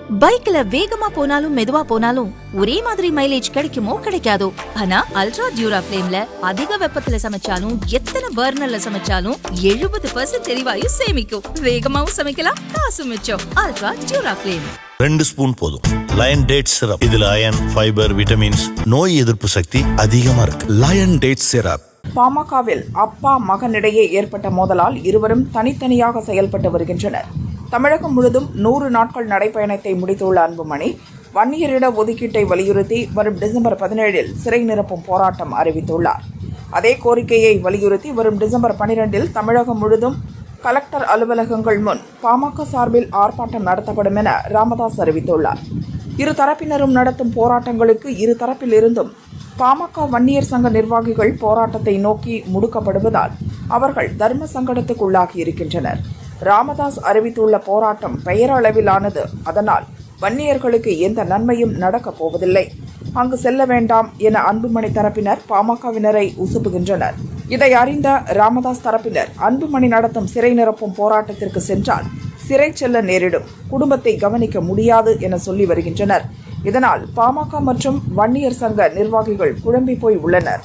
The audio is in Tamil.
பைக்ல வேகமா போனாலும் மெதுவா போனாலும் ஒரே மாதிரி மைலேஜ் கிடைக்குமோ கிடைக்காதோ. ஆனா அல்ட்ரா டியூரா ஃபிளேம்ல அதிக வெப்பத்துல சமைச்சாலும் எத்தனை பர்னர்ல சமைச்சாலும் 70% எரிவாயு சேமிக்கும். வேகமாவும் சமைக்கலாம், காசு மிச்சம். அல்ட்ரா டியூரா ஃபிளேம் 2 ஸ்பூன் போதும். லயன் டேட் சிரப், இதுல அயன், ஃபைபர், விட்டமின்ஸ், நோய் எதிர்ப்பு சக்தி அதிகமா இருக்கு. Lion date syrup. பாமகவில் அப்பா மகனிடையே ஏற்பட்ட மோதலால் இருவரும் தனித்தனியாக செயல்பட்டு வருகின்றனர். தமிழகம் முழுதும் 100 நாட்கள் நடைப்பயணத்தை முடித்துள்ள அன்புமணி வன்னியரிட ஒதுக்கீட்டை வலியுறுத்தி வரும் டிசம்பர் 17 சிறை நிரப்பும் போராட்டம் அறிவித்துள்ளார். அதே கோரிக்கையை வலியுறுத்தி வரும் டிசம்பர் 12 தமிழகம் முழுதும் கலெக்டர் அலுவலகங்கள் முன் பாமக சார்பில் ஆர்ப்பாட்டம் நடத்தப்படும் என ராமதாஸ் அறிவித்துள்ளார். இரு தரப்பினரும் நடத்தும் போராட்டங்களுக்கு இரு தரப்பில் இருந்தும் பாமக வன்னியர் சங்க நிர்வாகிகள் போராட்டத்தை நோக்கி முடுக்கப்படுவதால் அவர்கள் தர்ம சங்கடத்துக்குள்ளாகி இருக்கின்றனர். ராமதாஸ் அறிவித்துள்ள போராட்டம் பெயரளவிலானது. அதனால் வன்னியர்களுக்கு எந்த நன்மையும் நடக்கப் போவதில்லை. அங்கு செல்ல வேண்டாம் என அன்புமணி தரப்பினர் பாமகவினரை உசுப்புகின்றனர். இதை அறிந்த ராமதாஸ் தரப்பினர் அன்புமணி நடத்தும் சிறை நிரப்பும் போராட்டத்திற்கு சென்றால் சிறை செல்ல நேரிடும், குடும்பத்தை கவனிக்க முடியாது என சொல்லி வருகின்றனர். இதனால் பாமக மற்றும் வன்னியர் சங்க நிர்வாகிகள் குழம்பி போய் உள்ளனர்.